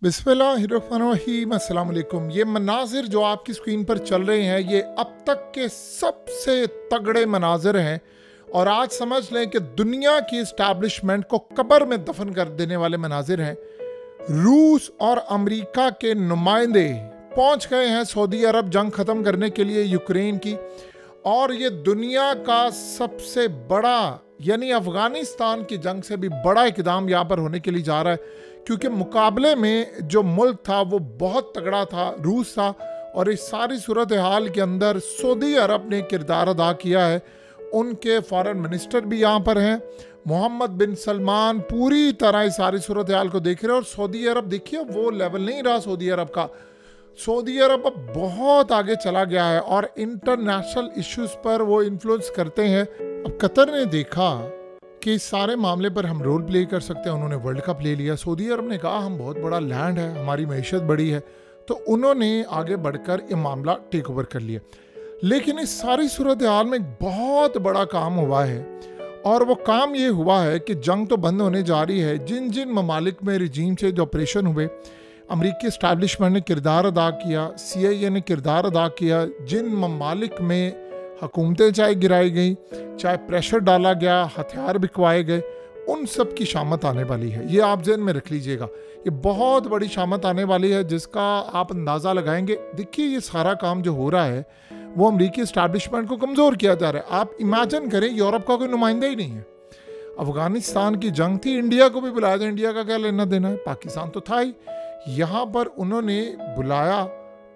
बिस्मिल्लाहिर्रहमानिर्रहीम, अस्सलाम वालेकुम। ये मनाजिर जो आपकी स्क्रीन पर चल रहे हैं ये अब तक के सबसे तगड़े मनाजिर हैं और आज समझ लें कि दुनिया की इस्टेब्लिशमेंट को कब्र में दफन कर देने वाले मनाजिर हैं। रूस और अमेरिका के नुमाइंदे पहुंच गए हैं सऊदी अरब जंग ख़त्म करने के लिए यूक्रेन की, और ये दुनिया का सबसे बड़ा यानी अफ़गानिस्तान की जंग से भी बड़ा इक़दाम यहाँ पर होने के लिए जा रहा है, क्योंकि मुकाबले में जो मुल्क था वो बहुत तगड़ा था, रूस था। और इस सारी सूरत हाल के अंदर सऊदी अरब ने किरदार अदा किया है। उनके फॉरेन मिनिस्टर भी यहाँ पर हैं, मोहम्मद बिन सलमान पूरी तरह इस सारी सूरत हाल को देख रहे हैं। और सऊदी अरब देखिए वो लेवल नहीं रहा सऊदी अरब का। सऊदी अरब अब बहुत आगे चला गया है और इंटरनेशनल इश्यूज पर वो इन्फ्लुएंस करते हैं। अब कतर ने देखा कि इस सारे मामले पर हम रोल प्ले कर सकते हैं, उन्होंने वर्ल्ड कप ले लिया। सऊदी अरब ने कहा हम बहुत बड़ा लैंड है, हमारी मैशत बड़ी है, तो उन्होंने आगे बढ़कर ये मामला टेक ओवर कर लिया। लेकिन इस सारी सूरत हाल में एक बहुत बड़ा काम हुआ है, और वो काम ये हुआ है कि जंग तो बंद होने जा रही है। जिन जिन ममालिक में रिजीम से जो ऑपरेशन हुए, अमरीकी इस्टेब्लिशमेंट ने किरदार अदा किया, CIA ने किरदार अदा किया। जिन ममालिक में हुकूमतें चाहे गिराई गई, चाहे प्रेशर डाला गया, हथियार बिकवाए गए, उन सब की शामत आने वाली है। ये आप ज़हन में रख लीजिएगा, ये बहुत बड़ी शामत आने वाली है जिसका आप अंदाज़ा लगाएंगे। देखिए ये सारा काम जो हो रहा है वो अमरीकी इस्टेब्लिशमेंट को कमज़ोर किया जा रहा है। आप इमेजिन करें यूरोप का कोई नुमाइंदा ही नहीं है। अफगानिस्तान की जंग थी, इंडिया को भी बुलाया था, इंडिया का क्या लेना देना है, पाकिस्तान तो था ही। यहाँ पर उन्होंने बुलाया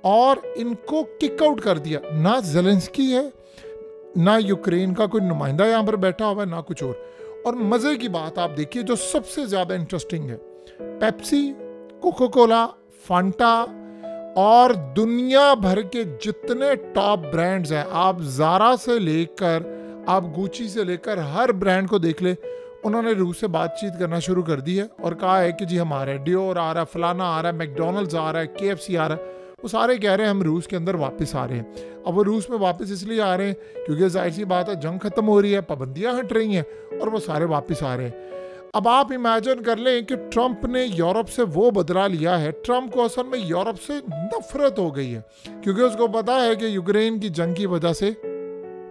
और इनको किक आउट कर दिया। ना ज़ेलेंस्की है, ना यूक्रेन का कोई नुमाइंदा यहाँ पर बैठा हुआ है, ना कुछ और मज़े की बात आप देखिए जो सबसे ज़्यादा इंटरेस्टिंग है, पेप्सी, कोका कोला, फांटा और दुनिया भर के जितने टॉप ब्रांड्स हैं, आप ज़ारा से लेकर आप गुची से लेकर हर ब्रांड को देख ले, उन्होंने रूस से बातचीत करना शुरू कर दी है और कहा है कि जी हमारे डियोर आ रहा है, फलाना आ रहा है, मैकडोनल्ड्स आ रहा है, KFC आ रहा है। वो सारे कह रहे हैं हम रूस के अंदर वापस आ रहे हैं। अब वो रूस में वापस इसलिए आ रहे हैं क्योंकि जाहिर सी बात है जंग खत्म हो रही है, पाबंदियां हट रही हैं और वो सारे वापस आ रहे हैं। अब आप इमेजिन कर लें कि ट्रंप ने यूरोप से वो बदला लिया है। ट्रंप को असल में यूरोप से नफरत हो गई है क्योंकि उसको पता है कि यूक्रेन की जंग की वजह से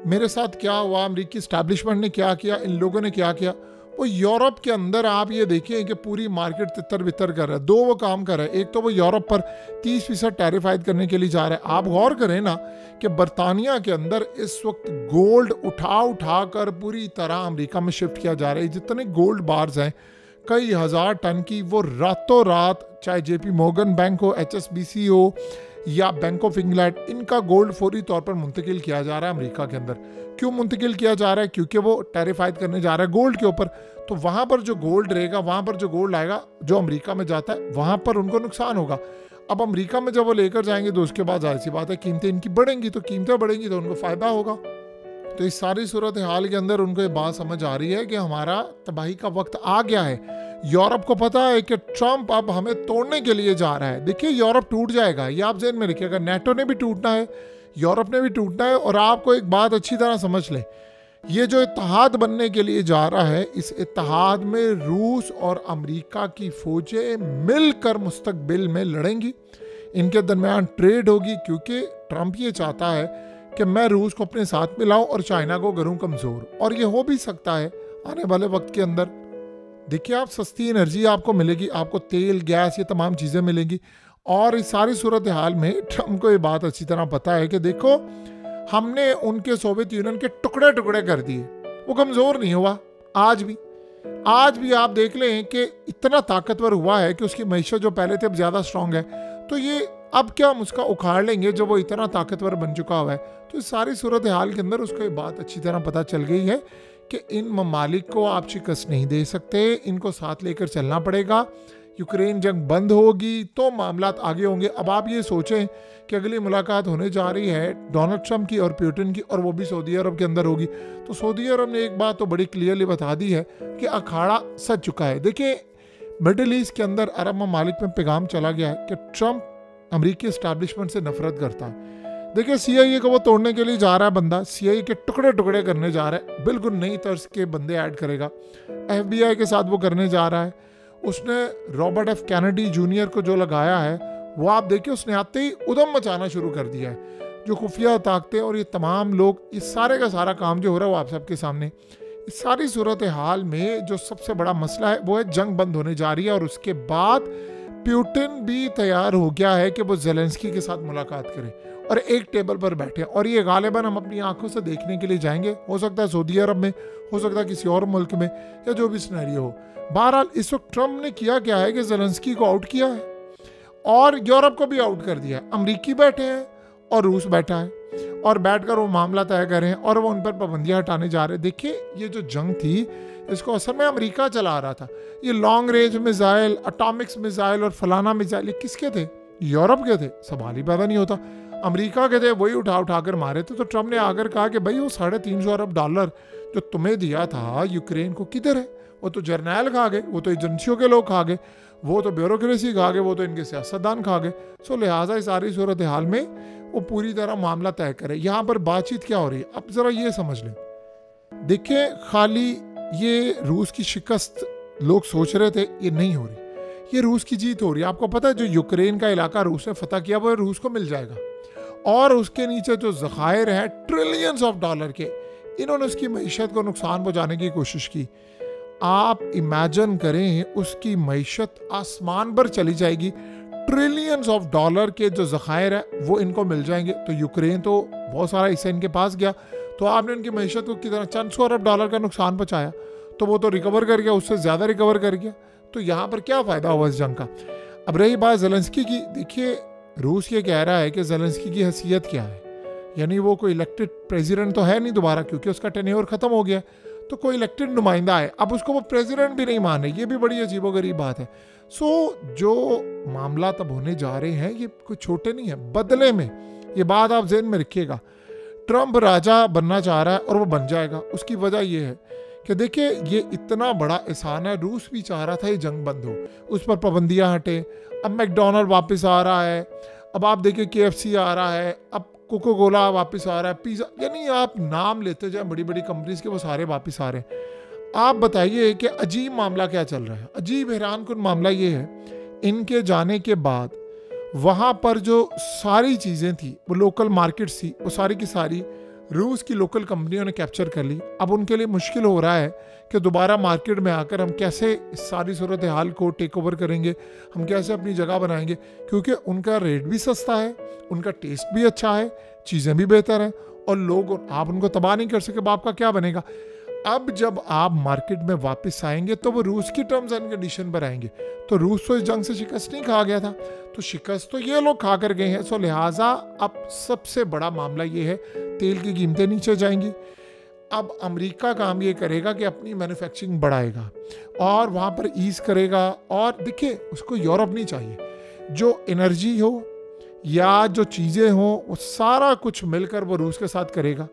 मेरे साथ क्या हुआ, अमरीकी इस्टेब्लिशमेंट ने क्या किया, इन लोगों ने क्या किया। वो यूरोप के अंदर आप ये देखिए कि पूरी मार्केट तितर बितर कर रहा है। दो वो काम कर रहा है, एक तो वो यूरोप पर 30% टैरिफ आयद करने के लिए जा रहा है। आप गौर करें ना कि बरतानिया के अंदर इस वक्त गोल्ड उठा कर पूरी तरह अमेरिका में शिफ्ट किया जा रहा है। जितने गोल्ड बार्स हैं कई हज़ार टन की, वो रातों रात, चाहे JP Morgan बैंक हो, HSBC हो या बैंक ऑफ इंग्लैंड, इनका गोल्ड फौरी तौर पर मुंतकिल किया जा रहा है अमेरिका के अंदर। क्यों मुंतकिल किया जा रहा है? क्योंकि वो टैरिफ आयद करने जा रहा है गोल्ड के ऊपर। तो वहाँ पर जो गोल्ड रहेगा, वहाँ पर जो गोल्ड आएगा जो अमेरिका में जाता है, वहाँ पर उनको नुकसान होगा। अब अमेरिका में जब वो लेकर जाएंगे तो उसके बाद जाहिर सी बात है कीमतें इनकी बढ़ेंगी, तो कीमतें बढ़ेंगी तो उनको फ़ायदा होगा। तो इस सारी सूरत हाल के अंदर उनको ये बात समझ आ रही है कि हमारा तबाही का वक्त आ गया है। यूरोप को पता है कि ट्रंप अब हमें तोड़ने के लिए जा रहा है। देखिए यूरोप टूट जाएगा, ये आप ज़हन में रखिएगा। नेटो ने भी टूटना है, यूरोप ने भी टूटना है। और आपको एक बात अच्छी तरह समझ लें, ये जो इत्तेहाद बनने के लिए जा रहा है, इस इत्तेहाद में रूस और अमेरिका की फौजें मिलकर मुस्तकबिल में लड़ेंगी। इनके दरमियान ट्रेड होगी, क्योंकि ट्रंप ये चाहता है कि मैं रूस को अपने साथ मिलाऊं और चाइना को करूं कमज़ोर। और ये हो भी सकता है आने वाले वक्त के अंदर। देखिए आप सस्ती एनर्जी आपको मिलेगी, आपको तेल, गैस, ये तमाम चीज़ें मिलेंगी। और इस सारी सूरत हाल में ट्रंप को ये बात अच्छी तरह पता है कि देखो हमने उनके सोवियत यूनियन के टुकड़े टुकड़े कर दिए, वो कमज़ोर नहीं हुआ। आज भी आप देख लें कि इतना ताकतवर हुआ है कि उसकी मैशत जो पहले थे अब ज़्यादा स्ट्रांग है। तो ये अब क्या हम उसका उखाड़ लेंगे जो वो इतना ताकतवर बन चुका हुआ है। तो इस सारी सूरत हाल के अंदर उसको ये बात अच्छी तरह पता चल गई है कि इन ममालिक को आप शिकस्त नहीं दे सकते, इनको साथ लेकर चलना पड़ेगा। यूक्रेन जंग बंद होगी तो मामलात आगे होंगे। अब आप ये सोचें कि अगली मुलाकात होने जा रही है डोनाल्ड ट्रंप की और पुतिन की, और वो भी सऊदी अरब के अंदर होगी। तो सऊदी अरब ने एक बात तो बड़ी क्लियरली बता दी है कि अखाड़ा सज चुका है। देखिए मिडिल ईस्ट के अंदर अरब ममालिक में पैगाम चला गया है कि ट्रंप अमरीकी इस्टेब्लिशमेंट से नफरत करता है। देखिए CIA को वो तोड़ने के लिए जा रहा है बंदा, CIA के टुकड़े टुकड़े करने जा रहा है, बिल्कुल नई तर्ज के बंदे ऐड करेगा। FBI के साथ वो करने जा रहा है। उसने रॉबर्ट एफ कैनेडी जूनियर को जो लगाया है, वो आप देखिए उसने आते ही उधम मचाना शुरू कर दिया है। जो खुफिया ताकतें और ये तमाम लोग, इस सारे का सारा काम जो हो रहा है वो आप सबके सामने। इस सारी सूरत हाल में जो सबसे बड़ा मसला है वो है जंग बंद होने जा रही है, और उसके बाद पुतिन भी तैयार हो गया है कि वो ज़ेलेंस्की के साथ मुलाकात करे और एक टेबल पर बैठे, और ये गालिबन हम अपनी आंखों से देखने के लिए जाएंगे। हो सकता है सऊदी अरब में, हो सकता है किसी और मुल्क में, या जो भी सिनेरियो हो। बहरहाल इस वक्त ट्रम्प ने किया क्या है कि ज़ेलेंस्की को आउट किया है और यूरोप को भी आउट कर दिया है। अमरीकी बैठे हैं और रूस बैठा है, और बैठकर वो मामला तय कर रहे हैं और वो उन पर पाबंदियां हटाने जा रहे हैं। देखिए ये जो जंग थी इसको असल में अमेरिका चला रहा था। ये लॉन्ग रेंज मिसाइल, अटॉमिक्स मिसाइल और फलाना मिसाइल ये किसके थे? यूरोप के थे। सवाल ही पैदा नहीं होता। अमेरिका के थे, वही उठा उठा कर मारे थे। तो ट्रम्प ने आकर कहा कि भाई वो $350 अरब जो तुम्हें दिया था यूक्रेन को किधर है? वो तो जर्नैल खा गए, वो तो एजेंसियों के लोग खा गए, वो तो ब्यूरोक्रेसी खा गए, वो तो इनके सियासतदान खा गए। सो लिहाजा इस सारी सूरत हाल में वो पूरी तरह मामला तय करे। यहाँ पर बातचीत क्या हो रही है अब जरा ये समझ लें। देखिए खाली ये रूस की शिकस्त लोग सोच रहे थे, ये नहीं हो रही, ये रूस की जीत हो रही है। आपको पता है जो यूक्रेन का इलाका रूस ने फतह किया वो रूस को मिल जाएगा, और उसके नीचे जो ज़खायर हैं ट्रिलियंस ऑफ डॉलर के, इन्होंने उसकी मईशत को नुकसान पहुंचाने की कोशिश की। आप इमेजिन करें उसकी मईशत आसमान पर चली जाएगी। ट्रिलियंस ऑफ डॉलर के जो ज़खायर है वो इनको मिल जाएंगे। तो यूक्रेन तो बहुत सारा हिस्सा इनके पास गया, तो आपने उनकी मईशत को कितना चंद सौ अरब डॉलर का नुकसान पहुंचाया, तो वो तो रिकवर कर गया, उससे ज़्यादा रिकवर कर गया। तो यहाँ पर क्या फ़ायदा हुआ इस जंग का? अब रही बात ज़ेलेंस्की की, देखिए रूस ये कह रहा है कि ज़ेलेंस्की की हैसियत क्या है, यानी वो कोई इलेक्टेड प्रेसिडेंट तो है नहीं दोबारा, क्योंकि उसका टेन्योर ख़त्म हो गया, तो कोई इलेक्टेड नुमाइंदा है। अब उसको वो प्रेसिडेंट भी नहीं मान रहे, ये भी बड़ी अजीबोगरीब बात है। सो जो मामला तब होने जा रहे हैं ये कोई छोटे नहीं है। बदले में ये बात आप ज़हन में रखिएगा, ट्रम्प राजा बनना चाह रहा है और वो बन जाएगा। उसकी वजह ये है कि देखिए ये इतना बड़ा एहसान है, रूस भी चाह रहा था ये जंग बंद हो, उस पर पाबंदियाँ हटे। अब मैकडोनल्ड वापस आ रहा है, अब आप देखिए KFC आ रहा है, अब कोको कोला वापस आ रहा है, पिज़्ज़ा, यानी आप नाम लेते जाए बड़ी बड़ी कंपनीज के, वो सारे वापस आ रहे हैं। आप बताइए कि अजीब मामला क्या चल रहा है। अजीब हैरान कुन मामला ये है, इनके जाने के बाद वहाँ पर जो सारी चीज़ें थी, वो लोकल मार्केट्स थी, वो सारी की सारी रूस की लोकल कंपनियों ने कैप्चर कर ली। अब उनके लिए मुश्किल हो रहा है कि दोबारा मार्केट में आकर हम कैसे इस सारी सूरत हाल को टेक ओवर करेंगे, हम कैसे अपनी जगह बनाएंगे, क्योंकि उनका रेट भी सस्ता है, उनका टेस्ट भी अच्छा है, चीज़ें भी बेहतर हैं, और लोग आप उनको तबाह नहीं कर सके। आपका क्या बनेगा? अब जब आप मार्केट में वापस आएंगे तो वो रूस की टर्म्स एंड कंडीशन पर आएंगे। तो रूस तो इस जंग से शिकस्त नहीं खा गया था, तो शिकस्त तो ये लोग खा कर गए हैं। सो लिहाजा अब सबसे बड़ा मामला ये है, तेल की कीमतें नीचे जाएंगी। अब अमेरिका काम ये करेगा कि अपनी मैन्युफैक्चरिंग बढ़ाएगा और वहाँ पर ईज करेगा। और देखिए उसको यूरोप नहीं चाहिए, जो एनर्जी हो या जो चीज़ें हों वो सारा कुछ मिलकर वो रूस के साथ करेगा,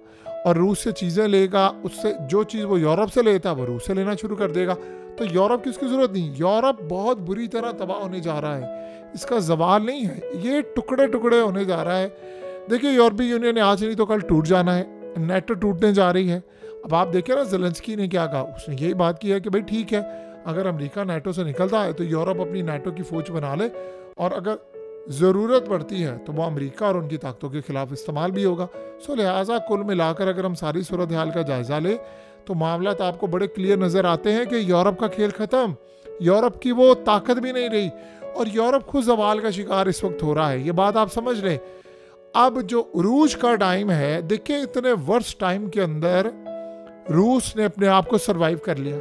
और रूस से चीज़ें लेगा, उससे जो चीज़ वो यूरोप से लेता है वो रूस से लेना शुरू कर देगा। तो यूरोप की उसकी ज़रूरत नहीं। यूरोप बहुत बुरी तरह तबाह होने जा रहा है, इसका सवाल नहीं है, ये टुकड़े टुकड़े होने जा रहा है। देखिए यूरोपीय यूनियन ने आज नहीं तो कल टूट जाना है, नेटो टूटने जा रही है। अब आप देखिए ना ज़ेलेंस्की ने क्या कहा, उसने यही बात की है कि भाई ठीक है, अगर अमेरिका नेटो से निकलता है तो यूरोप अपनी नेटो की फौज बना ले, और अगर ज़रूरत पड़ती है तो वो अमेरिका और उनकी ताकतों के खिलाफ इस्तेमाल भी होगा। सो लिहाजा कुल मिलाकर अगर हम सारी सूरत हाल का जायज़ा लें तो मामला तो आपको बड़े क्लियर नज़र आते हैं कि यूरोप का खेल ख़त्म, यूरोप की वो ताकत भी नहीं रही, और यूरोप खुद ज़वाल का शिकार इस वक्त हो रहा है। ये बात आप समझ लें। अब जो उरूज का टाइम है, देखिए इतने वर्ष टाइम के अंदर रूस ने अपने आप को सर्वाइव कर लिया।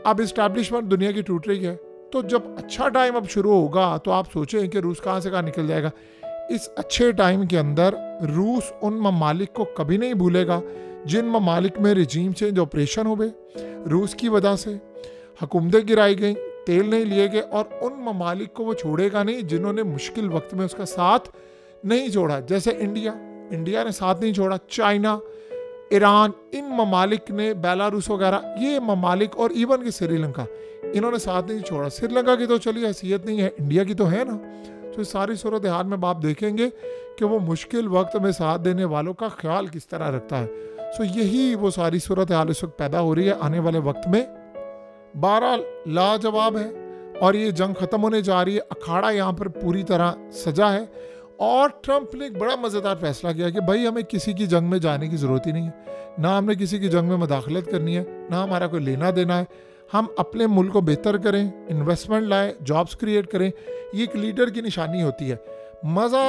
अब इस्टेब्लिशमेंट दुनिया की टूट रही है, तो जब अच्छा टाइम अब शुरू होगा तो आप सोचें कि रूस कहाँ से कहाँ निकल जाएगा। इस अच्छे टाइम के अंदर रूस उन ममालिक को कभी नहीं भूलेगा जिन ममालिक में रिजीम चेंज ऑपरेशन हुए, रूस की वजह से हुकूमतें गिराई गई, तेल नहीं लिए गए, और उन ममालिक को वो छोड़ेगा नहीं जिन्होंने मुश्किल वक्त में उसका साथ नहीं छोड़ा। जैसे इंडिया ने साथ नहीं छोड़ा, चाइना, ईरान, इन ममालिक ने, बेलारूस वगैरह, ये ममालिक, और इवन कि श्रीलंका, इन्होंने साथ नहीं छोड़ा। श्रीलंका की तो चलिए हैसियत नहीं है, इंडिया की तो है ना। तो इस सारी सूरत हाल में आप देखेंगे कि वो मुश्किल वक्त में साथ देने वालों का ख्याल किस तरह रखता है। सो यही वो सारी सूरत हाल इस वक्त पैदा हो रही है आने वाले वक्त में। बहरहाल लाजवाब है। और ये जंग ख़त्म होने जा रही है। अखाड़ा यहाँ पर पूरी तरह सजा है और ट्रंप ने एक बड़ा मज़ेदार फैसला किया कि भाई हमें किसी की जंग में जाने की ज़रूरत ही नहीं है, ना हमने किसी की जंग में मदाखलत करनी है, ना हमारा कोई लेना देना है। हम अपने मुल्क को बेहतर करें, इन्वेस्टमेंट लाएं, जॉब्स क्रिएट करें। ये एक लीडर की निशानी होती है। मज़ा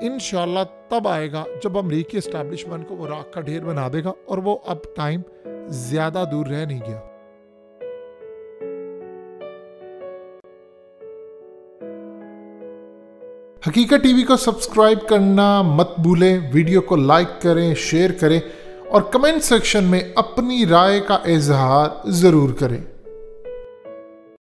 इंशाल्लाह तब आएगा जब अमरीकी एस्टैब्लिशमेंट को वो राख का ढेर बना देगा, और वो अब टाइम ज़्यादा दूर रह नहीं गया। हकीकत टीवी को सब्सक्राइब करना मत भूलें, वीडियो को लाइक करें, शेयर करें और कमेंट सेक्शन में अपनी राय का इजहार ज़रूर करें।